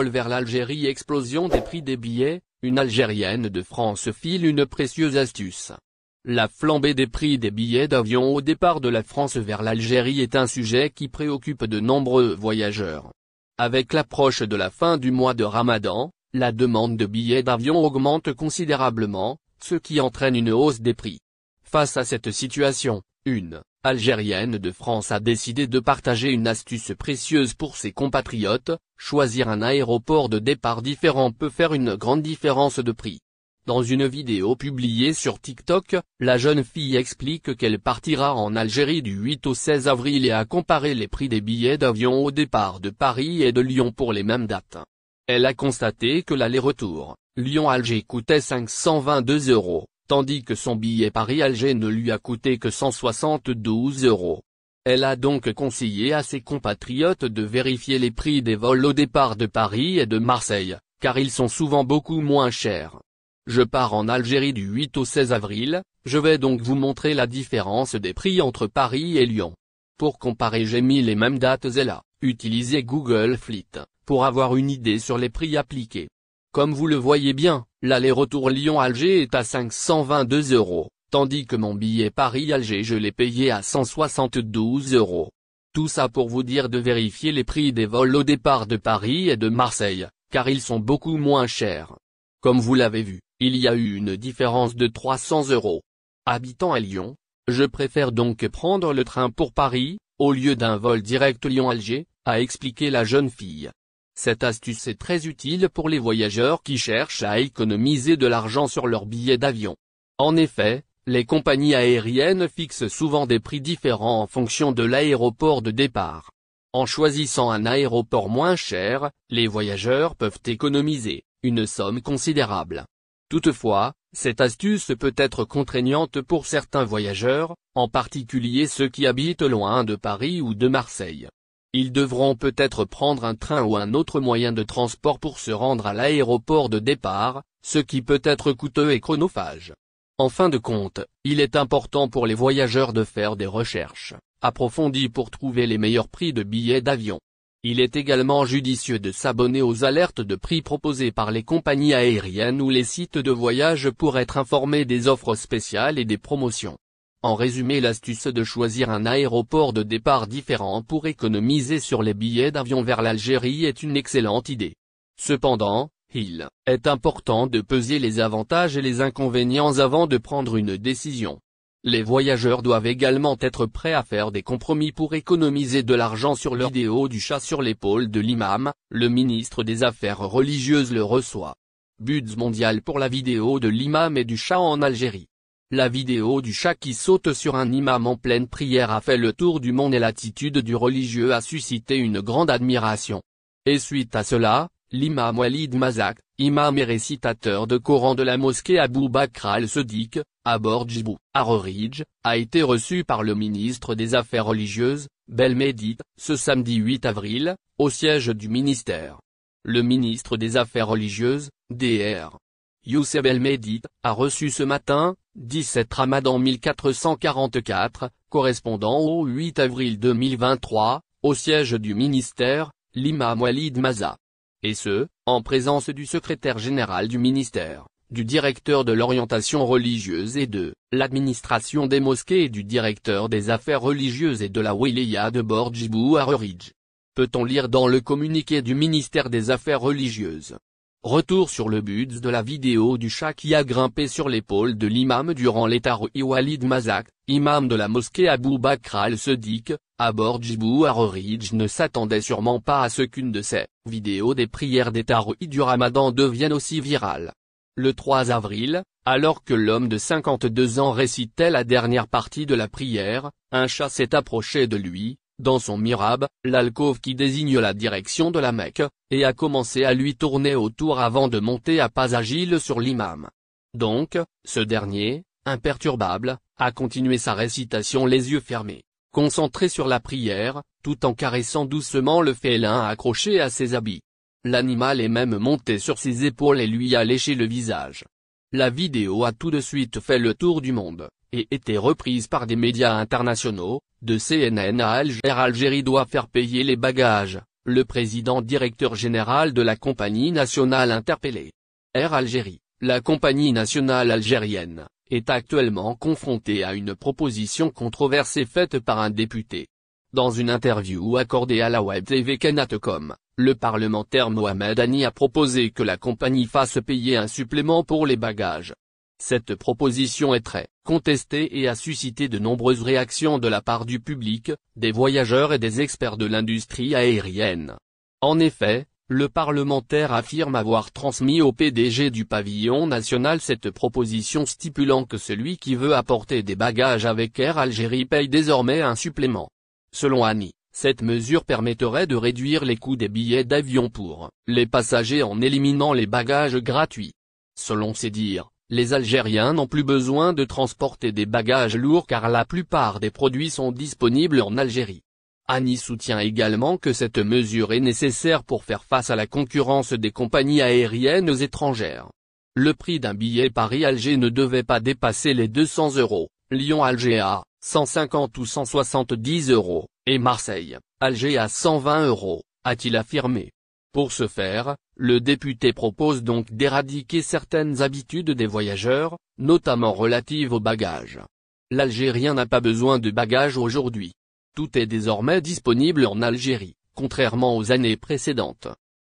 vol vers l'Algérie. Explosion des prix des billets, une Algérienne de France file une précieuse astuce. La flambée des prix des billets d'avion au départ de la France vers l'Algérie est un sujet qui préoccupe de nombreux voyageurs. Avec l'approche de la fin du mois de Ramadan, la demande de billets d'avion augmente considérablement, ce qui entraîne une hausse des prix. Face à cette situation, une Algérienne de France a décidé de partager une astuce précieuse pour ses compatriotes. Choisir un aéroport de départ différent peut faire une grande différence de prix. Dans une vidéo publiée sur TikTok, la jeune fille explique qu'elle partira en Algérie du 8 au 16 avril et a comparé les prix des billets d'avion au départ de Paris et de Lyon pour les mêmes dates. Elle a constaté que l'aller-retour Lyon-Alger coûtait 522 €, tandis que son billet Paris-Alger ne lui a coûté que 172 €. Elle a donc conseillé à ses compatriotes de vérifier les prix des vols au départ de Paris et de Marseille, car ils sont souvent beaucoup moins chers. Je pars en Algérie du 8 au 16 avril, je vais donc vous montrer la différence des prix entre Paris et Lyon. Pour comparer, j'ai mis les mêmes dates et là, utilisez Google Flight, pour avoir une idée sur les prix appliqués. Comme vous le voyez bien, l'aller-retour Lyon-Alger est à 522 €, tandis que mon billet Paris-Alger je l'ai payé à 172 €. Tout ça pour vous dire de vérifier les prix des vols au départ de Paris et de Marseille, car ils sont beaucoup moins chers. Comme vous l'avez vu, il y a eu une différence de 300 €. Habitant à Lyon, je préfère donc prendre le train pour Paris, au lieu d'un vol direct Lyon-Alger, a expliqué la jeune fille. Cette astuce est très utile pour les voyageurs qui cherchent à économiser de l'argent sur leurs billets d'avion. En effet, les compagnies aériennes fixent souvent des prix différents en fonction de l'aéroport de départ. En choisissant un aéroport moins cher, les voyageurs peuvent économiser une somme considérable. Toutefois, cette astuce peut être contraignante pour certains voyageurs, en particulier ceux qui habitent loin de Paris ou de Marseille. Ils devront peut-être prendre un train ou un autre moyen de transport pour se rendre à l'aéroport de départ, ce qui peut être coûteux et chronophage. En fin de compte, il est important pour les voyageurs de faire des recherches approfondies pour trouver les meilleurs prix de billets d'avion. Il est également judicieux de s'abonner aux alertes de prix proposées par les compagnies aériennes ou les sites de voyage pour être informé des offres spéciales et des promotions. En résumé, l'astuce de choisir un aéroport de départ différent pour économiser sur les billets d'avion vers l'Algérie est une excellente idée. Cependant, il est important de peser les avantages et les inconvénients avant de prendre une décision. Les voyageurs doivent également être prêts à faire des compromis pour économiser de l'argent. Sur leur vidéo du chat sur l'épaule de l'imam, le ministre des Affaires religieuses le reçoit. Buzz mondial pour la vidéo de l'imam et du chat en Algérie. La vidéo du chat qui saute sur un imam en pleine prière a fait le tour du monde et l'attitude du religieux a suscité une grande admiration. Et suite à cela, l'imam Walid Mazak, imam et récitateur de Coran de la mosquée Abou Bakr al-Sadiq, à Bordjibou, à Rorij, a été reçu par le ministre des Affaires religieuses, Belmehdi, ce samedi 8 avril, au siège du ministère. Le ministre des Affaires religieuses, Dr. Youssef Belmehdi, a reçu ce matin, 17 Ramadan 1444, correspondant au 8 avril 2023, au siège du ministère, l'imam Walid Mazak. Et ce, en présence du secrétaire général du ministère, du directeur de l'orientation religieuse et de l'administration des mosquées et du directeur des affaires religieuses et de la wilaya de Bordjibou à Rorij. Peut-on lire dans le communiqué du ministère des Affaires religieuses. Retour sur le buzz de la vidéo du chat qui a grimpé sur l'épaule de l'imam durant les tarouis. Walid Mazak, imam de la mosquée Abou Bakr al-Sadiq, à Bordjibou à Rorij ne s'attendait sûrement pas à ce qu'une de ces vidéos des prières des tarouis du Ramadan devienne aussi virale. Le 3 avril, alors que l'homme de 52 ans récitait la dernière partie de la prière, un chat s'est approché de lui, dans son mihrab, l'alcôve qui désigne la direction de la Mecque, et a commencé à lui tourner autour avant de monter à pas agiles sur l'imam. Donc, ce dernier, imperturbable, a continué sa récitation les yeux fermés, concentré sur la prière, tout en caressant doucement le félin accroché à ses habits. L'animal est même monté sur ses épaules et lui a léché le visage. La vidéo a tout de suite fait le tour du monde, et été reprise par des médias internationaux, de CNN à Alger. Algérie doit faire payer les bagages, Le président directeur général de la compagnie nationale interpellé. Air Algérie, la compagnie nationale algérienne, est actuellement confrontée à une proposition controversée faite par un député. Dans une interview accordée à la web TV Kenat.com, le parlementaire Mohamed Hani a proposé que la compagnie fasse payer un supplément pour les bagages. Cette proposition est très contestée et a suscité de nombreuses réactions de la part du public, des voyageurs et des experts de l'industrie aérienne. En effet, le parlementaire affirme avoir transmis au PDG du pavillon national cette proposition stipulant que celui qui veut apporter des bagages avec Air Algérie paye désormais un supplément. Selon Hani, cette mesure permettrait de réduire les coûts des billets d'avion pour les passagers en éliminant les bagages gratuits. Selon ses dires, les Algériens n'ont plus besoin de transporter des bagages lourds car la plupart des produits sont disponibles en Algérie. Hani soutient également que cette mesure est nécessaire pour faire face à la concurrence des compagnies aériennes étrangères. Le prix d'un billet Paris-Alger ne devait pas dépasser les 200 €, Lyon-Alger à 150 ou 170 €, et Marseille-Alger à 120 €, a-t-il affirmé. Pour ce faire, le député propose donc d'éradiquer certaines habitudes des voyageurs, notamment relatives aux bagages. L'Algérien n'a pas besoin de bagages aujourd'hui. Tout est désormais disponible en Algérie, contrairement aux années précédentes.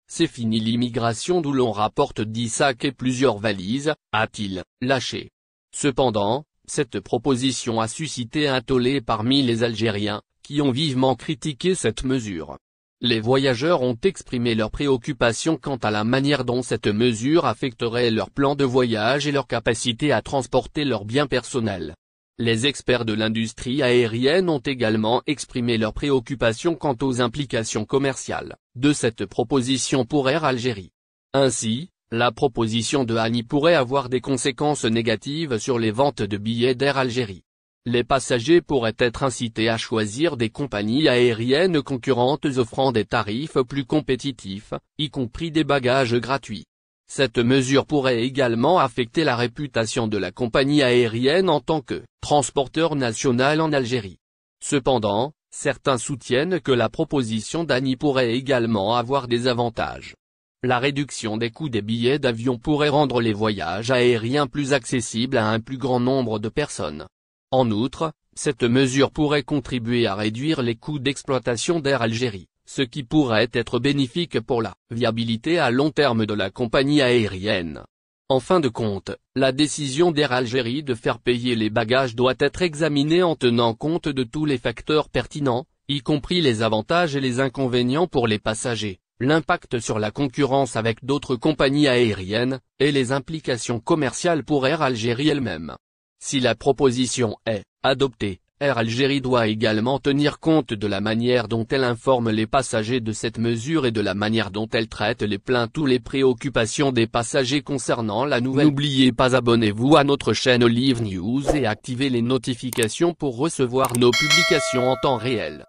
C'est fini l'immigration d'où l'on rapporte 10 sacs et plusieurs valises, a-t-il lâché. Cependant, cette proposition a suscité un tollé parmi les Algériens, qui ont vivement critiqué cette mesure. Les voyageurs ont exprimé leurs préoccupations quant à la manière dont cette mesure affecterait leur plan de voyage et leur capacité à transporter leurs biens personnels. Les experts de l'industrie aérienne ont également exprimé leurs préoccupations quant aux implications commerciales de cette proposition pour Air Algérie. Ainsi, la proposition de Hani pourrait avoir des conséquences négatives sur les ventes de billets d'Air Algérie. Les passagers pourraient être incités à choisir des compagnies aériennes concurrentes offrant des tarifs plus compétitifs, y compris des bagages gratuits. Cette mesure pourrait également affecter la réputation de la compagnie aérienne en tant que transporteur national en Algérie. Cependant, certains soutiennent que la proposition d'Hani pourrait également avoir des avantages. La réduction des coûts des billets d'avion pourrait rendre les voyages aériens plus accessibles à un plus grand nombre de personnes. En outre, cette mesure pourrait contribuer à réduire les coûts d'exploitation d'Air Algérie, ce qui pourrait être bénéfique pour la viabilité à long terme de la compagnie aérienne. En fin de compte, la décision d'Air Algérie de faire payer les bagages doit être examinée en tenant compte de tous les facteurs pertinents, y compris les avantages et les inconvénients pour les passagers, l'impact sur la concurrence avec d'autres compagnies aériennes, et les implications commerciales pour Air Algérie elle-même. Si la proposition est adoptée, Air Algérie doit également tenir compte de la manière dont elle informe les passagers de cette mesure et de la manière dont elle traite les plaintes ou les préoccupations des passagers concernant la nouvelle. N'oubliez pas abonnez-vous à notre chaîne Olive News et activez les notifications pour recevoir nos publications en temps réel.